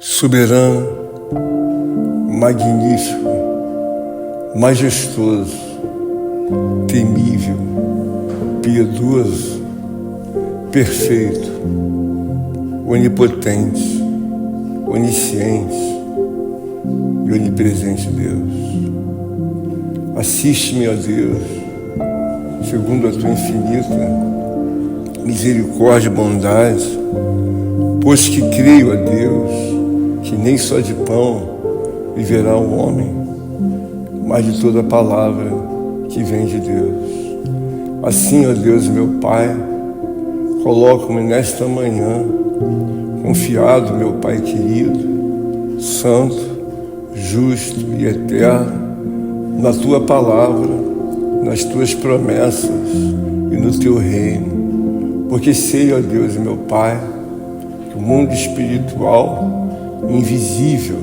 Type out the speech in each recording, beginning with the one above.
soberano, magnífico, majestoso, temível, piedoso, perfeito, onipotente, onisciente e onipresente Deus. Assiste-me, ó Deus, segundo a tua infinita misericórdia e bondade, pois que creio, ó Deus, que nem só de pão viverá o homem, mas de toda palavra que vem de Deus. Assim, ó Deus, meu Pai, coloco-me nesta manhã, confiado, meu Pai querido, santo, justo e eterno, na Tua palavra, nas Tuas promessas e no Teu reino. Porque sei, ó Deus, meu Pai, que o mundo espiritual, invisível,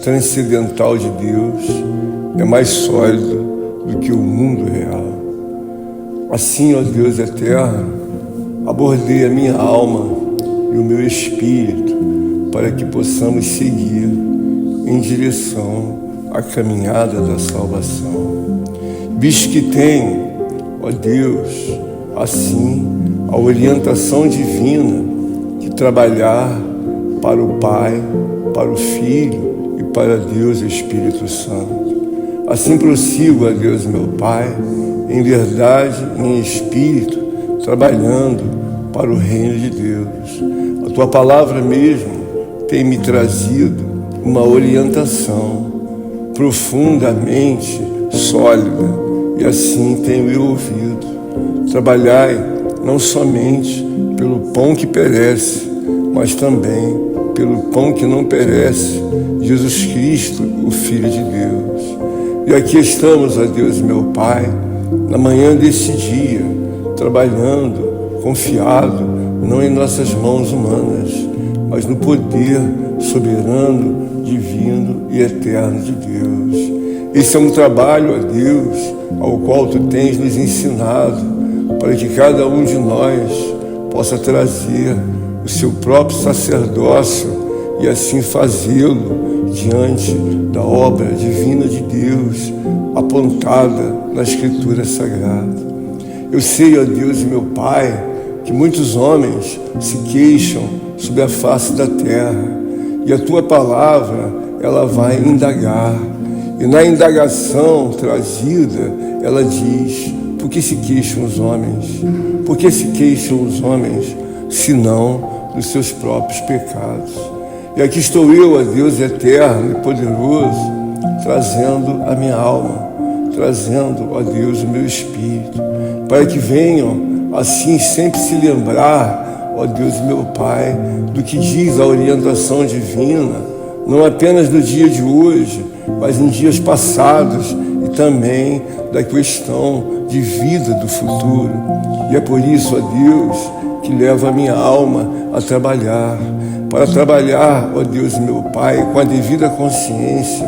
transcendental de Deus, é mais sólido do que o mundo real. Assim, ó Deus eterno, abordei a minha alma e o meu espírito para que possamos seguir em direção à caminhada da salvação. Visto que tem, ó Deus, assim, a orientação divina de trabalhar para o Pai, para o Filho e para Deus Espírito Santo. Assim prossigo, ó Deus, meu Pai, em verdade e em espírito, trabalhando para o reino de Deus. A Tua palavra mesmo tem me trazido uma orientação profundamente sólida, e assim tenho eu ouvido. Trabalhai não somente pelo pão que perece, mas também pelo pão que não perece, Jesus Cristo, o Filho de Deus. E aqui estamos, ó Deus, meu Pai, na manhã desse dia, trabalhando, confiado, não em nossas mãos humanas, mas no poder soberano, divino e eterno de Deus. Esse é um trabalho, ó Deus, ao qual Tu tens nos ensinado, para que cada um de nós possa trazer o seu próprio sacerdócio e assim fazê-lo diante da obra divina de Deus apontada na Escritura Sagrada. Eu sei, ó Deus, meu Pai, que muitos homens se queixam sobre a face da terra, e a Tua palavra, ela vai indagar, e na indagação trazida, ela diz: por que se queixam os homens? Por que se queixam os homens, senão dos seus próprios pecados? E aqui estou eu, ó Deus eterno e poderoso, trazendo a minha alma, trazendo, ó Deus, o meu espírito, para que venham, assim, sempre se lembrar, ó Deus, meu Pai, do que diz a orientação divina, não apenas do dia de hoje, mas em dias passados e também da questão de vida do futuro. E é por isso, ó Deus, que leva a minha alma a trabalhar, para trabalhar, ó Deus, meu Pai, com a devida consciência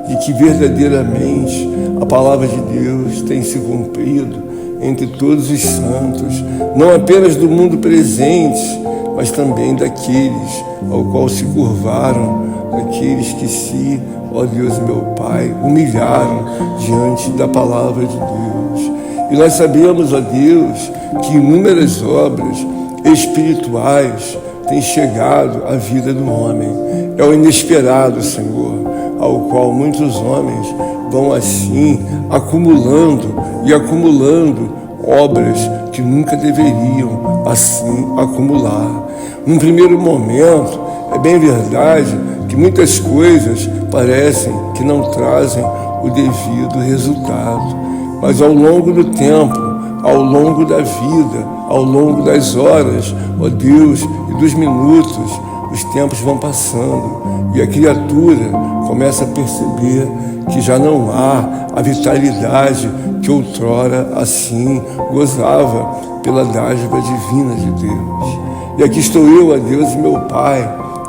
de que verdadeiramente a palavra de Deus tem se cumprido entre todos os santos, não apenas do mundo presente, mas também daqueles ao qual se curvaram, daqueles que se, ó Deus, meu Pai, humilharam diante da palavra de Deus. E nós sabemos, ó Deus, que inúmeras obras espirituais têm chegado à vida do homem. É o inesperado, Senhor, ao qual muitos homens vão assim acumulando e acumulando obras que nunca deveriam assim acumular. Num primeiro momento, é bem verdade que muitas coisas parecem que não trazem o devido resultado, mas ao longo do tempo, ao longo da vida, ao longo das horas, ó Deus, e dos minutos, os tempos vão passando e a criatura começa a perceber que já não há a vitalidade que outrora assim gozava pela dádiva divina de Deus. E aqui estou eu, ó Deus, meu Pai,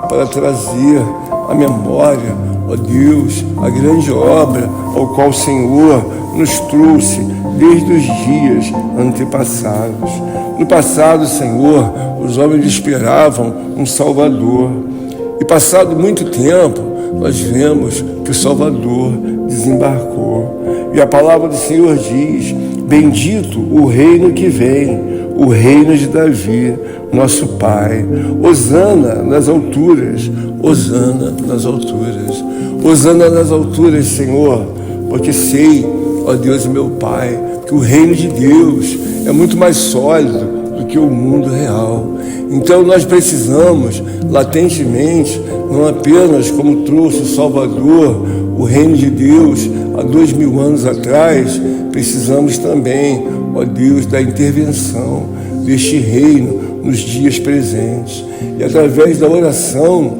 para trazer à memória, ó Deus, a grande obra ao qual o Senhor nos trouxe desde os dias antepassados. No passado, Senhor, os homens esperavam um Salvador. E passado muito tempo, nós vemos que o Salvador desembarcou. E a palavra do Senhor diz: bendito o reino que vem, o reino de Davi, nosso Pai. Hosana nas alturas, hosana nas alturas. Hosana nas alturas, Senhor, porque sei, ó Deus meu Pai, que o reino de Deus é muito mais sólido do que o mundo real. Então nós precisamos, latentemente, não apenas como trouxe o Salvador, o reino de Deus, há 2000 anos atrás, precisamos também, ó Deus, da intervenção deste reino nos dias presentes. E através da oração,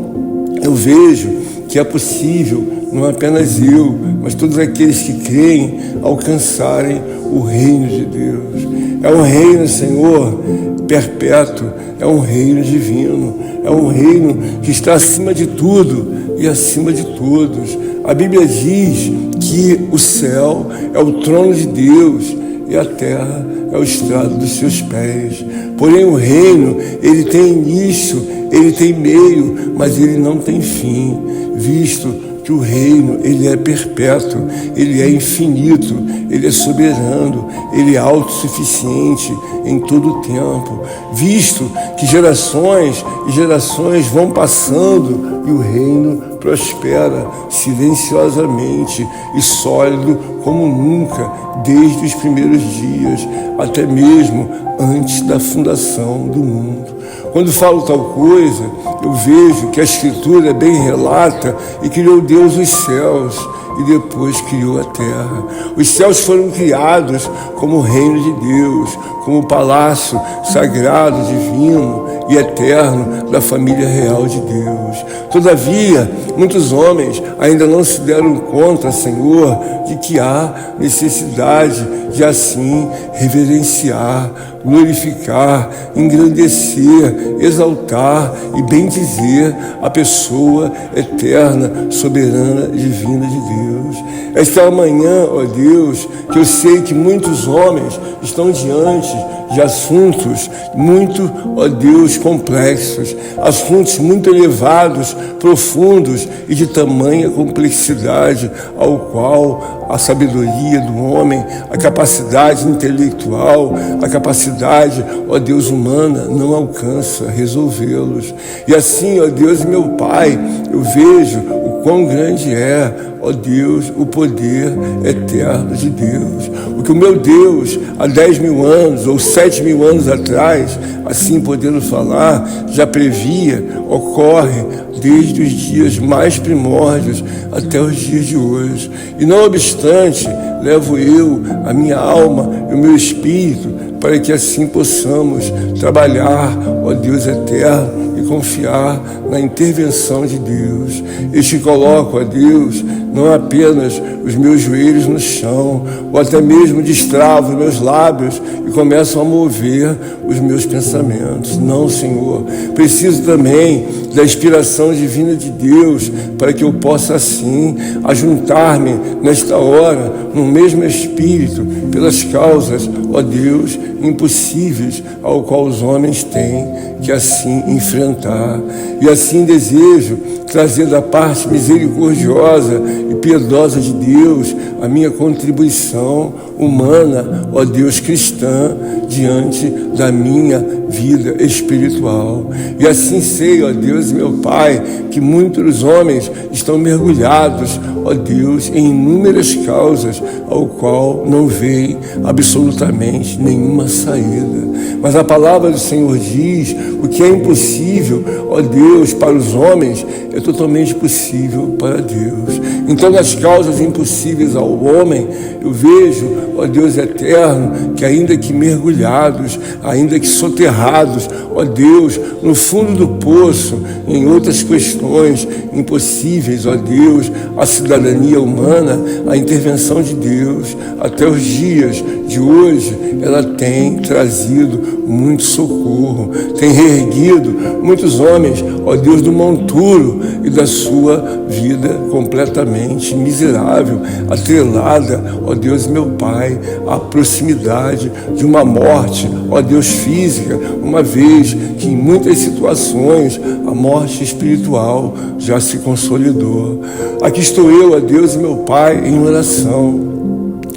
eu vejo que é possível, não apenas eu, mas todos aqueles que creem, alcançarem o reino de Deus. É um reino, Senhor, perpétuo, é um reino divino, é um reino que está acima de tudo e acima de todos. A Bíblia diz que o céu é o trono de Deus e a terra é o estrado dos seus pés. Porém o reino, ele tem início, ele tem meio, mas ele não tem fim, visto que o reino, ele é perpétuo, ele é infinito, ele é soberano, ele é autossuficiente em todo o tempo, visto que gerações e gerações vão passando e o reino prospera silenciosamente e sólido como nunca, desde os primeiros dias, até mesmo antes da fundação do mundo. Quando falo tal coisa, eu vejo que a Escritura bem relata e criou Deus os céus e depois criou a terra. Os céus foram criados como reino de Deus, como palácio sagrado, divino e eterno da família real de Deus. Todavia, muitos homens ainda não se deram conta, Senhor, de que há necessidade de assim reverenciar, glorificar, engrandecer, exaltar e bendizer a pessoa eterna, soberana, divina de Deus. Esta é a manhã, ó Deus, que eu sei que muitos homens estão diante de assuntos muito, ó Deus, complexos, assuntos muito elevados, profundos e de tamanha complexidade, ao qual a sabedoria do homem, a capacidade intelectual, a capacidade, ó Deus, humana não alcança resolvê-los. E assim, ó Deus, meu Pai, eu vejo o quão grande é, ó Deus, o poder eterno de Deus. O que o meu Deus, há 10.000 anos ou 7.000 anos atrás, assim podendo falar, já previa, ocorre desde os dias mais primórdios até os dias de hoje. E não obstante, levo eu, a minha alma e o meu espírito, para que assim possamos trabalhar, ó Deus eterno, e confiar na intervenção de Deus. Eu te coloco, ó Deus, não apenas os meus joelhos no chão, ou até mesmo destravo meus lábios e começam a mover os meus pensamentos. Não, Senhor. Preciso também da inspiração divina de Deus para que eu possa assim ajuntar-me nesta hora no mesmo Espírito pelas causas, ó Deus, impossíveis ao qual os homens têm que assim enfrentar. E assim desejo trazer da parte misericordiosa e piedosa de Deus a minha contribuição humana, ó Deus, cristã, diante da minha vida espiritual. E assim sei, ó Deus, meu Pai, que muitos homens estão mergulhados, ó Deus, em inúmeras causas, ao qual não veem absolutamente nenhuma saída. Mas a palavra do Senhor diz: o que é impossível, ó Deus, para os homens, é totalmente possível para Deus. Então, nas causas impossíveis ao homem, eu vejo, ó Deus eterno, que ainda que mergulhados, ainda que soterrados, ó Deus, no fundo do poço, em outras questões impossíveis, ó Deus, a cidadania humana, a intervenção de Deus, até os dias de hoje, ela tem trazido muito socorro, tem reerguido muitos homens, ó Deus, do monturo e da sua vida completamente miserável, atrelada, ó Deus, meu Pai, à proximidade de uma morte, ó Deus, física, uma vez vez que em muitas situações a morte espiritual já se consolidou. Aqui estou eu, ó Deus e meu Pai, em oração,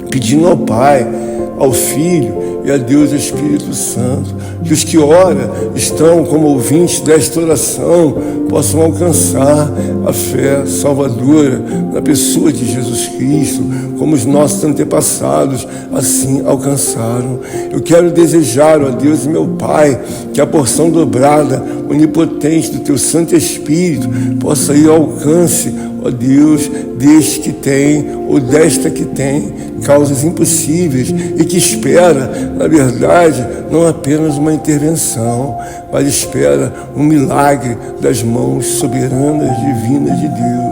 pedindo ao Pai, ao Filho e a Deus Espírito Santo, que os que oram estão como ouvintes desta oração possam alcançar a fé salvadora na pessoa de Jesus Cristo, como os nossos antepassados assim alcançaram. Eu quero desejar, ó Deus e meu Pai, que a porção dobrada, onipotente do Teu Santo Espírito possa ir ao alcance, ó Deus, deste que tem ou desta que tem causas impossíveis e que espera, na verdade, não apenas uma intervenção, mas espera um milagre das mãos soberanas divinas de Deus.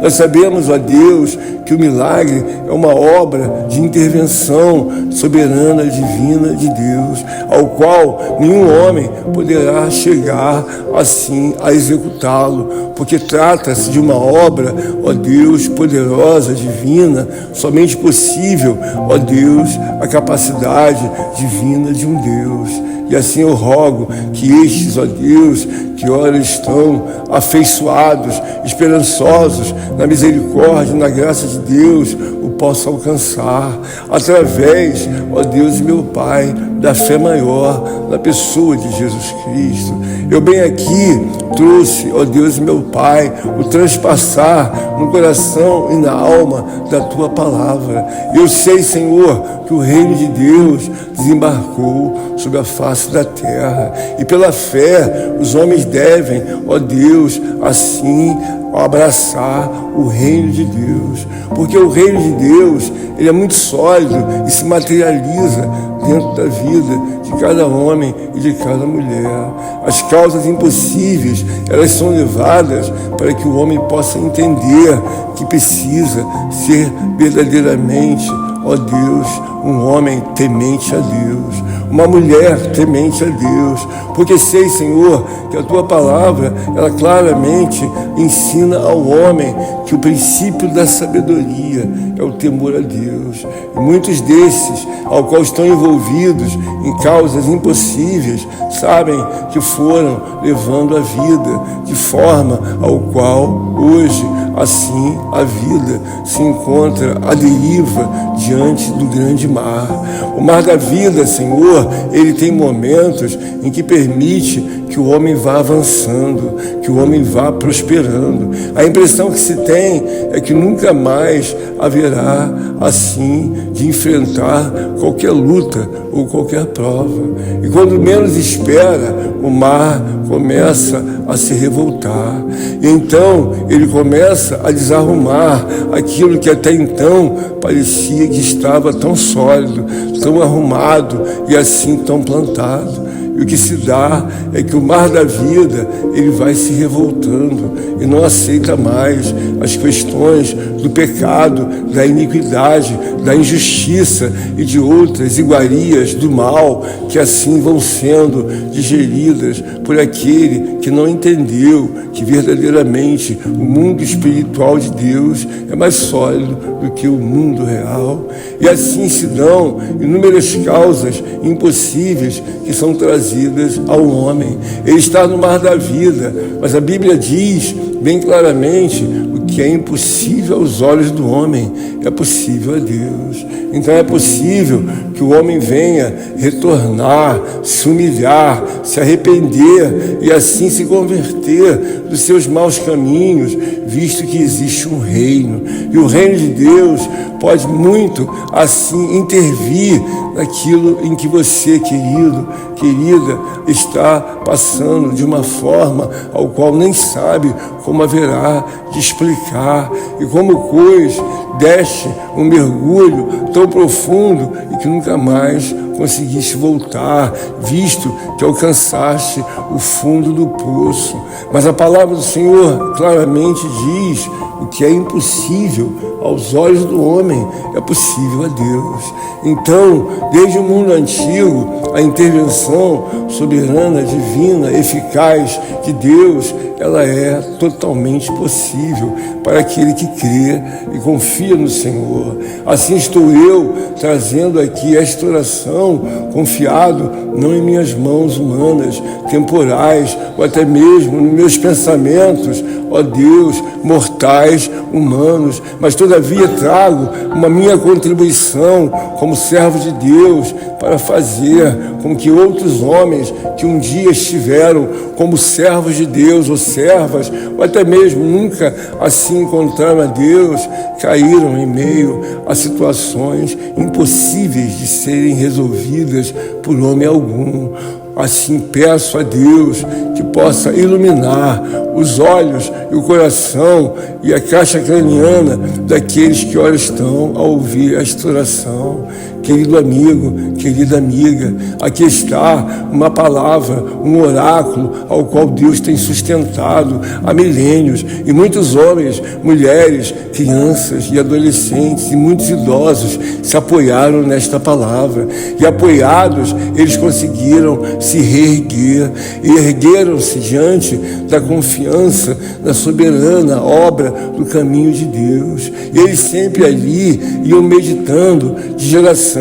Nós sabemos, ó Deus, que o milagre é uma obra de intervenção soberana divina de Deus, ao qual nenhum homem poderá chegar assim a executá-lo, porque trata-se de uma obra, ó Deus, poderosa, divina, somente possível, ó Deus, a capacidade divina de um Deus. E assim eu rogo que estes, ó Deus, que ora estão afeiçoados, esperançosos na misericórdia e na graça de Deus, o possam alcançar através, ó Deus e meu Pai, da fé maior na pessoa de Jesus Cristo. Eu bem aqui trouxe, ó Deus e meu Pai, o transpassar no coração e na alma da Tua palavra. Eu sei, Senhor, que o reino de Deus desembarcou sobre a face da terra, e pela fé os homens devem, ó Deus, assim abraçar o reino de Deus, porque o reino de Deus, ele é muito sólido e se materializa dentro da vida de cada homem e de cada mulher. As causas impossíveis, elas são levadas para que o homem possa entender que precisa ser verdadeiramente, ó Deus, um homem temente a Deus, uma mulher temente a Deus, porque sei, Senhor, que a Tua palavra, ela claramente ensina ao homem que o princípio da sabedoria é o temor a Deus. E muitos desses, ao qual estão envolvidos em causas impossíveis, sabem que foram levando a vida de forma ao qual hoje, assim, a vida se encontra à deriva diante do grande mar. O mar da vida, Senhor, ele tem momentos em que permite que o homem vá avançando, que o homem vá prosperando. A impressão que se tem é que nunca mais haverá, assim, de enfrentar qualquer luta ou qualquer prova. E quando menos espera, o mar começa a se revoltar. E então ele começa a desarrumar aquilo que até então parecia que estava tão sólido, tão arrumado e assim tão plantado. E o que se dá é que o mar da vida, ele vai se revoltando e não aceita mais as questões do pecado, da iniquidade, da injustiça e de outras iguarias do mal que assim vão sendo digeridas por aquele que não entendeu que verdadeiramente o mundo espiritual de Deus é mais sólido do que o mundo real. E assim se dão inúmeras causas impossíveis que são trazidas ao homem. Ele está no mar da vida, mas a Bíblia diz bem claramente: o que é impossível aos olhos do homem é possível a Deus. Então é possível que o homem venha retornar, se humilhar, se arrepender e assim se converter dos seus maus caminhos, visto que existe um reino. E o reino de Deus pode muito assim intervir naquilo em que você, querido, querida, está passando de uma forma ao qual nem sabe como haverá de explicar, e como cois deste um mergulho tão profundo e que nunca mais conseguiste voltar, visto que alcançaste o fundo do poço. Mas a palavra do Senhor claramente diz: o que é impossível aos olhos do homem é possível a Deus. Então, desde o mundo antigo, a intervenção soberana, divina, eficaz de Deus, ela é totalmente possível para aquele que crê e confia no Senhor. Assim estou eu trazendo aqui esta oração, confiado não em minhas mãos humanas, temporais, ou até mesmo nos meus pensamentos, ó Deus, mortais, humanos, mas todavia trago uma minha contribuição como servo de Deus para fazer com que outros homens que um dia estiveram como servos de Deus ou servas, ou até mesmo nunca assim encontraram a Deus, caíram em meio a situações impossíveis de serem resolvidas por homem algum. Assim peço a Deus que possa iluminar os olhos e o coração e a caixa craniana daqueles que ora estão a ouvir esta oração. Querido amigo, querida amiga, aqui está uma palavra, um oráculo ao qual Deus tem sustentado há milênios, e muitos homens, mulheres, crianças e adolescentes e muitos idosos se apoiaram nesta palavra, e apoiados eles conseguiram se reerguer e ergueram-se diante da confiança na soberana obra do caminho de Deus. E eles sempre ali iam meditando de geração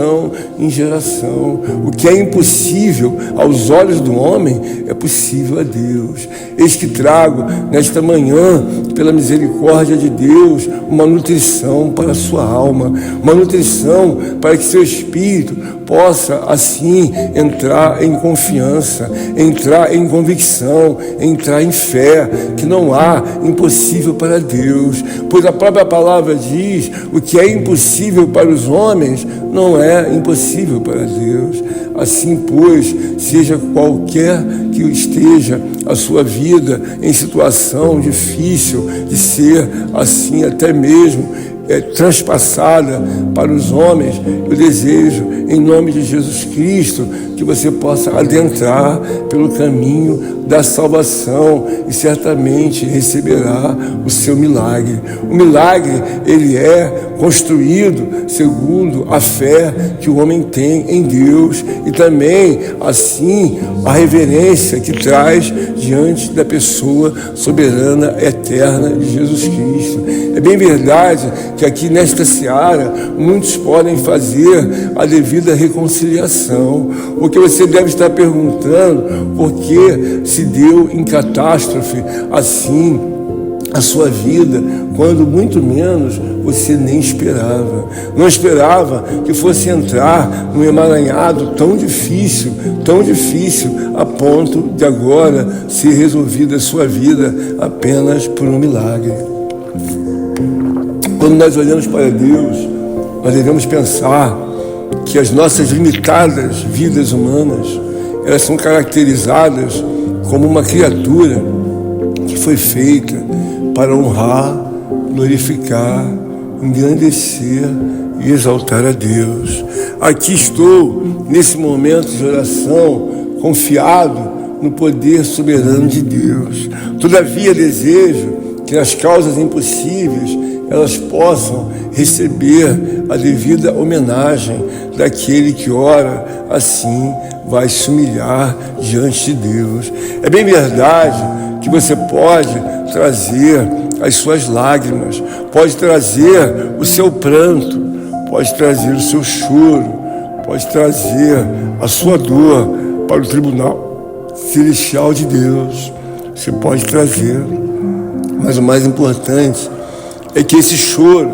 em geração. O que é impossível aos olhos do homem é possível a Deus. Eis que trago nesta manhã, pela misericórdia de Deus, uma nutrição para a sua alma, uma nutrição para que seu espírito possa assim entrar em confiança, entrar em convicção, entrar em fé, que não há impossível para Deus, pois a própria palavra diz: o que é impossível para os homens não é impossível para Deus. Assim, pois, seja qualquer que esteja a sua vida em situação difícil de ser assim até mesmo transpassada para os homens, eu desejo, em nome de Jesus Cristo, que você possa adentrar pelo caminho da salvação e certamente receberá o seu milagre. O milagre, ele é construído segundo a fé que o homem tem em Deus e também, assim, a reverência que traz diante da pessoa soberana, eterna de Jesus Cristo. É bem verdade que aqui nesta seara muitos podem fazer a devida reconciliação. O que você deve estar perguntando: por que se deu em catástrofe assim a sua vida, quando muito menos você nem esperava? Não esperava que fosse entrar num emaranhado tão difícil, a ponto de agora ser resolvida a sua vida apenas por um milagre. Quando nós olhamos para Deus, nós devemos pensar que as nossas limitadas vidas humanas, elas são caracterizadas como uma criatura que foi feita para honrar, glorificar, engrandecer e exaltar a Deus. Aqui estou, nesse momento de oração, confiado no poder soberano de Deus. Todavia desejo que nas causas impossíveis elas possam receber a devida homenagem daquele que ora, assim vai se humilhar diante de Deus. É bem verdade que você pode trazer as suas lágrimas, pode trazer o seu pranto, pode trazer o seu choro, pode trazer a sua dor para o tribunal celestial de Deus. Você pode trazer, mas o mais importante é que esse choro,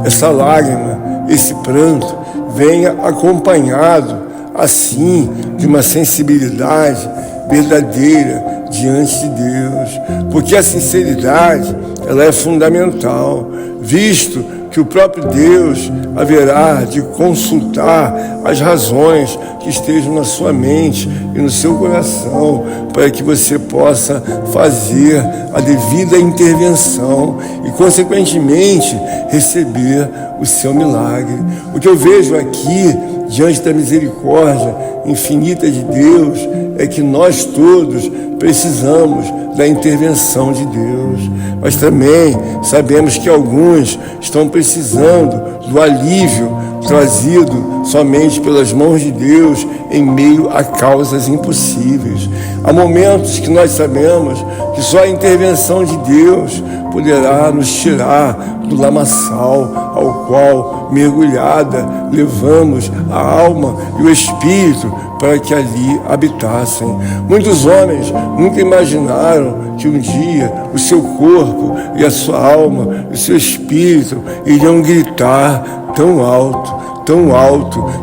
essa lágrima, esse pranto venha acompanhado assim de uma sensibilidade verdadeira diante de Deus, porque a sinceridade ela é fundamental, visto que o próprio Deus haverá de consultar as razões que estejam na sua mente e no seu coração, para que você possa fazer a devida intervenção e, consequentemente, receber o seu milagre. O que eu vejo aqui, diante da misericórdia infinita de Deus, é que nós todos precisamos da intervenção de Deus, mas também sabemos que alguns estão precisando do alívio trazido somente pelas mãos de Deus em meio a causas impossíveis. Há momentos que nós sabemos que só a intervenção de Deus poderá nos tirar do lamaçal ao qual, mergulhada, levamos a alma e o espírito para que ali habitassem. Muitos homens nunca imaginaram que um dia o seu corpo e a sua alma e o seu espírito iriam gritar tão alto,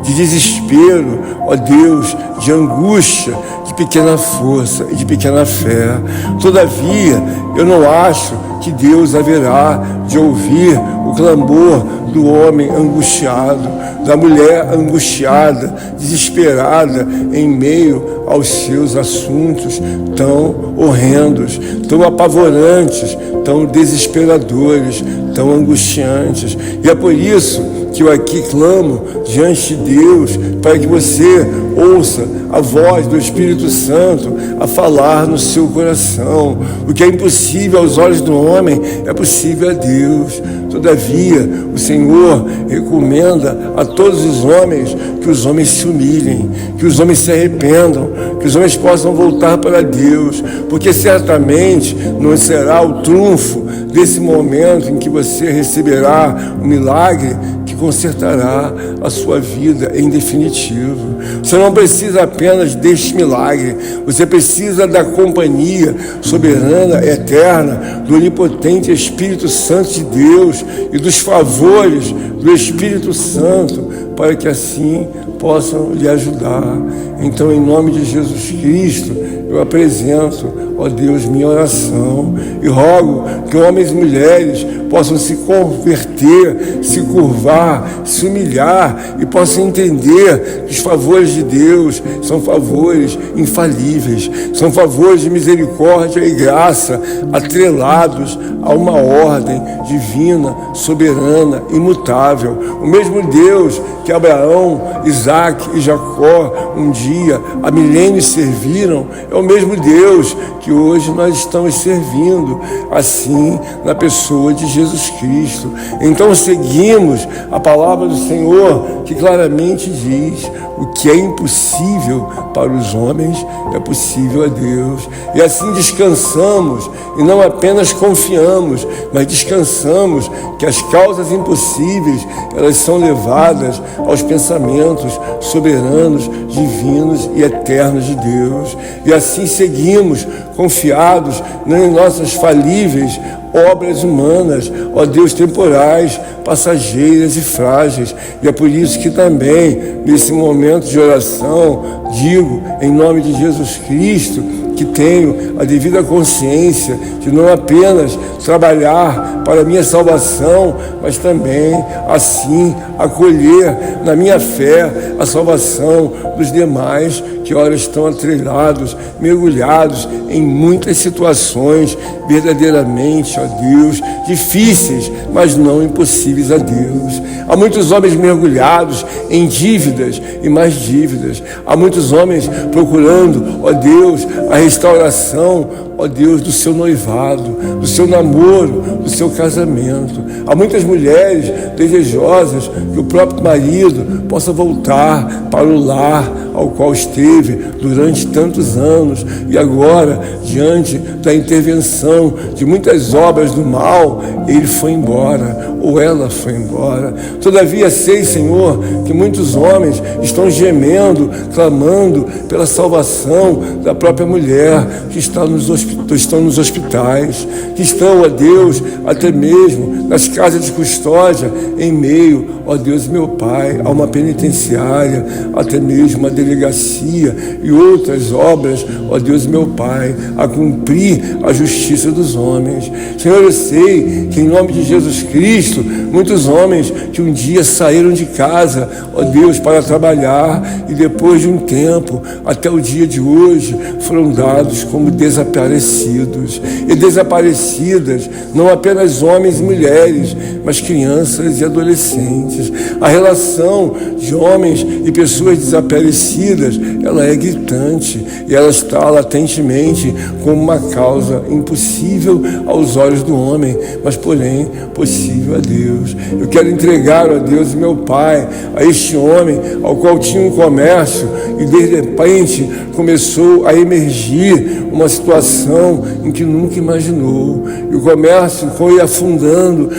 de desespero, ó Deus, de angústia, de pequena força e de pequena fé. Todavia, eu não acho que Deus haverá de ouvir o clamor do homem angustiado, da mulher angustiada, desesperada em meio aos seus assuntos tão horrendos, tão apavorantes, tão desesperadores, tão angustiantes. E é por isso que eu aqui clamo diante de Deus para que você ouça a voz do Espírito Santo a falar no seu coração. O que é impossível aos olhos do homem é possível a Deus. Todavia, o Senhor recomenda a todos os homens que os homens se humilhem, que os homens se arrependam, que os homens possam voltar para Deus, porque certamente não será o trunfo desse momento em que você receberá o milagre que consertará a sua vida em definitivo. Você não precisa apenas deste milagre, você precisa da companhia soberana, eterna, do onipotente Espírito Santo de Deus e dos favores do Espírito Santo, para que assim possam lhe ajudar. Então, em nome de Jesus Cristo, eu apresento, ó Deus, minha oração e rogo que homens e mulheres possam se converter, se curvar, se humilhar e possam entender que os favores de Deus são favores infalíveis, são favores de misericórdia e graça atrelados a uma ordem divina, soberana, imutável. O mesmo Deus que Abraão, Isaac e Jacó um dia há milênios serviram, é o mesmo Deus que hoje nós estamos servindo, assim na pessoa de Jesus Cristo. Então seguimos a palavra do Senhor, que claramente diz: o que é impossível para os homens é possível a Deus. E assim descansamos, e não apenas confiamos, mas descansamos que as causas impossíveis, elas são levadas aos pensamentos soberanos, divinos e eternos de Deus. E assim seguimos confiados não em nossas falíveis obras humanas, ó Deus, temporais, passageiras e frágeis. E é por isso que também, nesse momento de oração, digo, em nome de Jesus Cristo, que tenho a devida consciência de não apenas trabalhar para a minha salvação, mas também, assim, acolher na minha fé a salvação dos demais que ora estão atrelados, mergulhados em muitas situações verdadeiramente, ó Deus, difíceis, mas não impossíveis a Deus. Há muitos homens mergulhados em dívidas e mais dívidas. Há muitos homens procurando, ó Deus, a restauração, ó Deus, do seu noivado, do seu namoro, do seu casamento. Há muitas mulheres desejosas que o próprio marido possa voltar para o lar ao qual esteve durante tantos anos, e agora, diante da intervenção de muitas obras do mal, ele foi embora, ou ela foi embora. Todavia sei, Senhor, que muitos homens estão gemendo, clamando pela salvação da própria mulher que estão nos hospitais, que estão, ó Deus, até mesmo nas casas de custódia, em meio, ó Deus, meu Pai, a uma penitenciária, até mesmo uma delegacia e outras obras, ó Deus, meu Pai, a cumprir a justiça dos homens. Senhor, eu sei que em nome de Jesus Cristo, muitos homens que um dia saíram de casa, ó Deus, para trabalhar, e depois de um tempo, até o dia de hoje, foram dados como desaparecidos. desaparecidos e desaparecidas, não apenas homens e mulheres, mas crianças e adolescentes. A relação de homens e pessoas desaparecidas, ela é gritante e ela está latentemente como uma causa impossível aos olhos do homem, mas porém possível a Deus. Eu quero entregar a Deus, meu Pai, a este homem ao qual tinha um comércio e de repente começou a emergir uma situação em que nunca imaginou, e o comércio foi afundando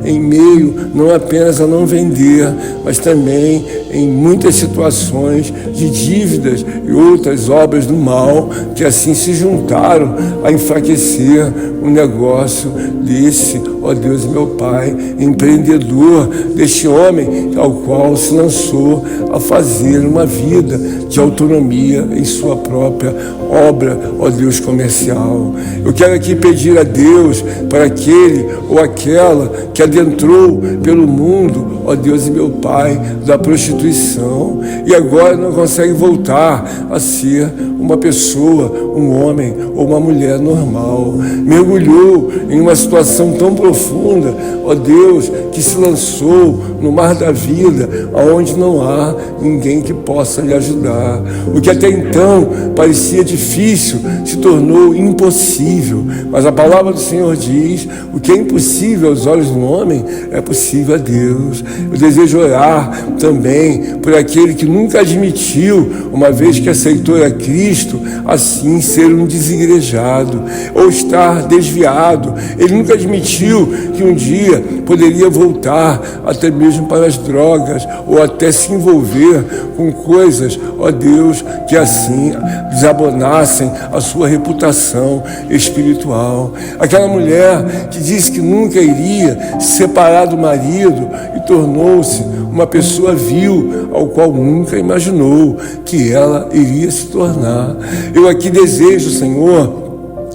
em meio não apenas a não vender, mas também em muitas situações de dívidas e outras obras do mal que assim se juntaram a enfraquecer o negócio desse, ó Deus, meu Pai, empreendedor, deste homem ao qual se lançou a fazer uma vida de autonomia em sua própria obra, ó Deus, comercial. Eu quero aqui pedir a Deus para aquele ou aquela que adentrou pelo mundo, ó Deus e meu Pai, da prostituição e agora não consegue voltar a ser uma pessoa, um homem ou uma mulher normal. Mergulhou em uma situação tão profunda, ó Deus, que se lançou no mar da vida, aonde não há ninguém que possa lhe ajudar. O que até então parecia difícil se tornou impossível, mas a palavra do Senhor diz: o que é impossível aos olhos do homem é possível a Deus. Eu desejo orar também por aquele que nunca admitiu, uma vez que aceitou a Cristo, assim ser um desigrejado ou estar desviado. Ele nunca admitiu que um dia poderia voltar até mesmo para as drogas ou até se envolver com coisas, ó Deus, que assim desabonassem a sua reputação espiritual. Aquela mulher que disse que nunca iria se separar do marido e tornou-se uma pessoa vil, ao qual nunca imaginou que ela iria se tornar. Eu aqui desejo, Senhor,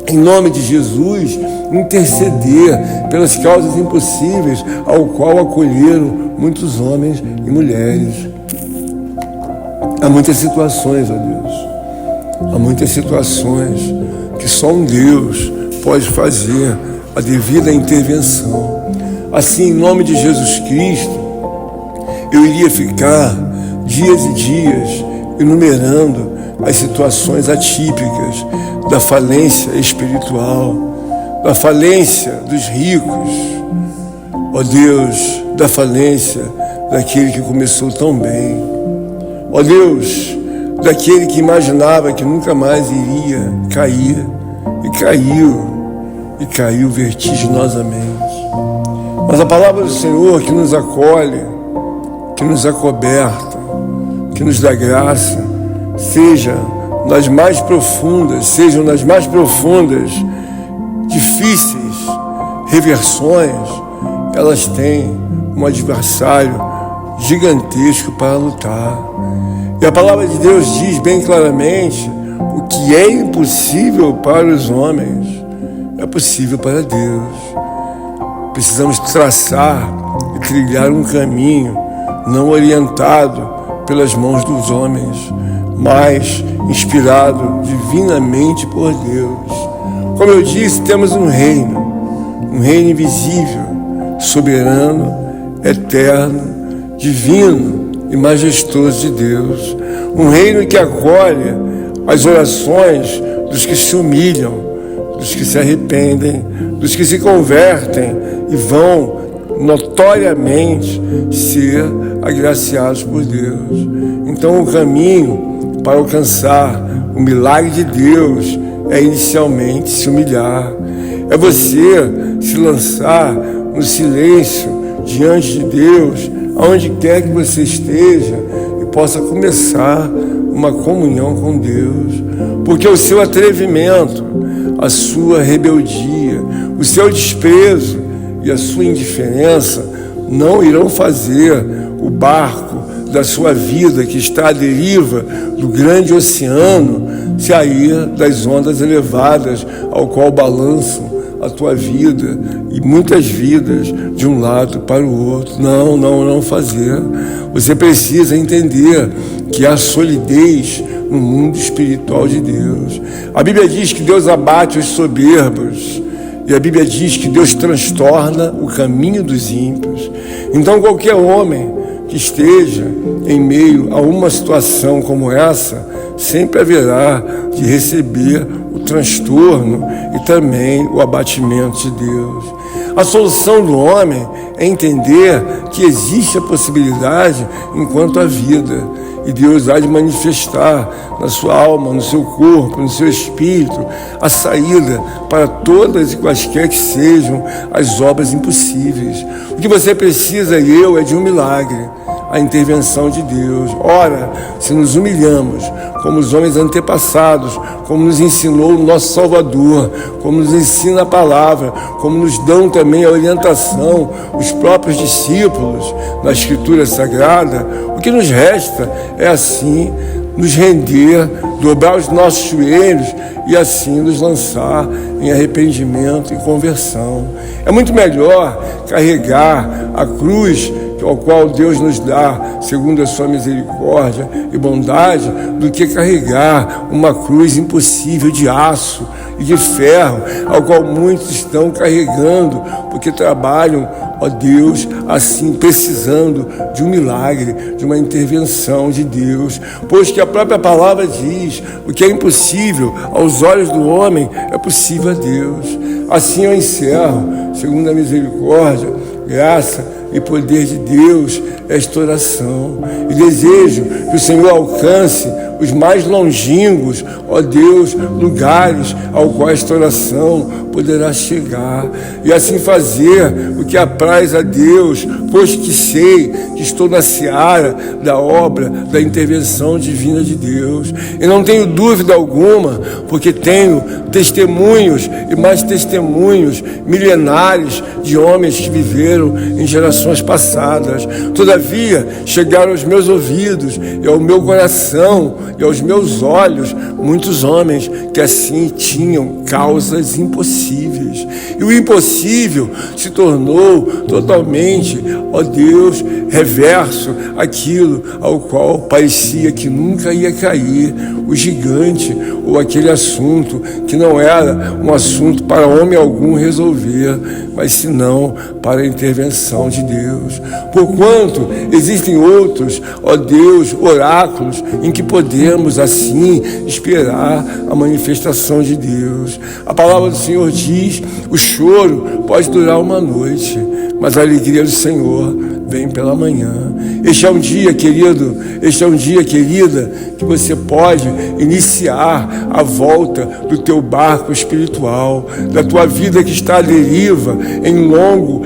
em nome de Jesus, interceder pelas causas impossíveis ao qual acolheram muitos homens e mulheres. Há muitas situações, ó Deus, há muitas situações que só um Deus pode fazer a devida intervenção. Assim, em nome de Jesus Cristo, eu iria ficar dias e dias enumerando as situações atípicas da falência espiritual, da falência dos ricos, ó Deus, da falência daquele que começou tão bem, ó Deus, daquele que imaginava que nunca mais iria cair, e caiu vertiginosamente. Mas a palavra do Senhor que nos acolhe, que nos acoberta, que nos dá graça, sejam nas mais profundas, difíceis reversões, elas têm um adversário gigantesco para lutar. E a palavra de Deus diz bem claramente: o que é impossível para os homens é possível para Deus. Precisamos traçar e trilhar um caminho não orientado pelas mãos dos homens, mas inspirado divinamente por Deus. Como eu disse, temos um reino invisível, soberano, eterno, divino e majestoso de Deus. Um reino que acolhe as orações dos que se humilham, dos que se arrependem, dos que se convertem e vão notoriamente ser agraciados por Deus. Então o caminho para alcançar o milagre de Deus é inicialmente se humilhar. É você se lançar no silêncio diante de Deus, aonde quer que você esteja, e possa começar uma comunhão com Deus. Porque o seu atrevimento, a sua rebeldia, o seu desprezo e a sua indiferença não irão fazer o barco da sua vida, que está à deriva do grande oceano, sair das ondas elevadas ao qual balançam a tua vida e muitas vidas de um lado para o outro. Não fazer. Você precisa entender que há solidez no mundo espiritual de Deus. A Bíblia diz que Deus abate os soberbos, e a Bíblia diz que Deus transtorna o caminho dos ímpios. Então qualquer homem que esteja em meio a uma situação como essa, sempre haverá de receber o transtorno e também o abatimento de Deus. A solução do homem é entender que existe a possibilidade enquanto há vida, e Deus há de manifestar na sua alma, no seu corpo, no seu espírito, a saída para todas e quaisquer que sejam as obras impossíveis. O que você precisa, e eu, é de um milagre, a intervenção de Deus. Ora, se nos humilhamos, como os homens antepassados, como nos ensinou o nosso Salvador, como nos ensina a palavra, como nos dão também a orientação os próprios discípulos na Escritura Sagrada, o que nos resta é assim nos render, dobrar os nossos joelhos e assim nos lançar em arrependimento e conversão. É muito melhor carregar a cruz ao qual Deus nos dá, segundo a sua misericórdia e bondade, do que carregar uma cruz impossível de aço e de ferro, ao qual muitos estão carregando, porque trabalham, ó Deus, assim, precisando de um milagre, de uma intervenção de Deus, pois que a própria palavra diz, o que é impossível aos olhos do homem é possível a Deus. Assim eu encerro, segundo a misericórdia, graça e poder de Deus, esta oração. E desejo que o Senhor alcance os mais longínquos, ó Deus, lugares ao qual esta oração poderá chegar, e assim fazer o que apraz a Deus, pois que sei que estou na seara da obra, da intervenção divina de Deus. E não tenho dúvida alguma, porque tenho testemunhos e mais testemunhos milenares de homens que viveram em gerações passadas. Todavia, chegaram aos meus ouvidos e ao meu coração e aos meus olhos muitos homens que assim tinham causas impossíveis. E o impossível se tornou totalmente, ó Deus, reverso àquilo ao qual parecia que nunca ia cair, o gigante ou aquele assunto que não era um assunto para homem algum resolver, mas senão para a intervenção de Deus. Porquanto existem outros, ó Deus, oráculos em que podemos assim esperar a manifestação de Deus. A palavra do Senhor diz: o choro pode durar uma noite, mas a alegria do Senhor vem pela manhã. Este é um dia, querido, querida, que você pode iniciar a volta do teu barco espiritual, da tua vida que está à deriva em longo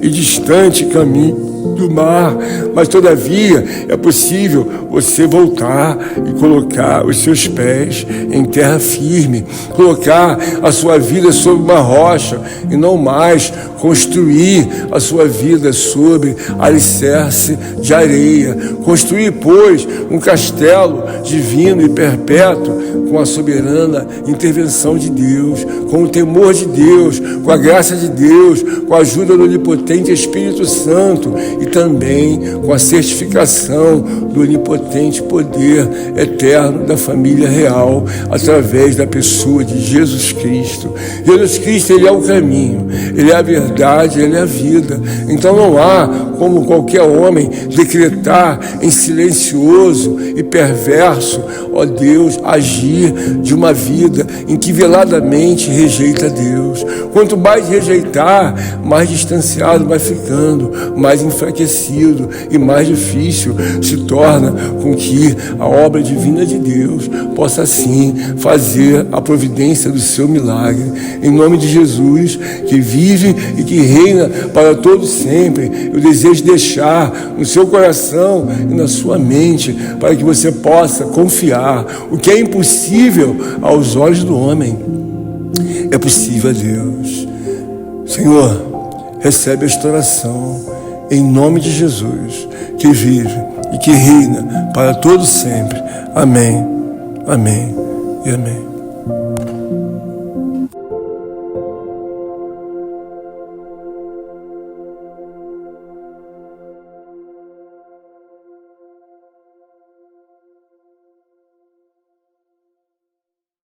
e distante caminho do mar, mas todavia é possível você voltar e colocar os seus pés em terra firme, colocar a sua vida sobre uma rocha e não mais construir a sua vida sobre alicerce de areia. Construir, pois, um castelo divino e perpétuo com a soberana intervenção de Deus, com o temor de Deus, com a graça de Deus, com a ajuda do onipotente Espírito Santo e também com a certificação do onipotente poder eterno da família real, através da pessoa de Jesus Cristo. Jesus Cristo, Ele é o caminho, Ele é a verdade, Ele é a vida. Então não há como qualquer homem decretar em silencioso e perverso, ó Deus, agir de uma vida em que veladamente rejeita Deus. Quanto mais rejeitar, mais distanciado vai ficando, mais enfraquecido e mais difícil se torna com que a obra divina de Deus possa assim fazer a providência do seu milagre. Em nome de Jesus, que vive e que reina para todos sempre, eu desejo deixar no seu coração e na sua mente, para que você possa confiar. O que é impossível aos olhos do homem é possível a Deus. Senhor, recebe esta oração em nome de Jesus, que vive e que reina para todos sempre. Amém, amém e amém.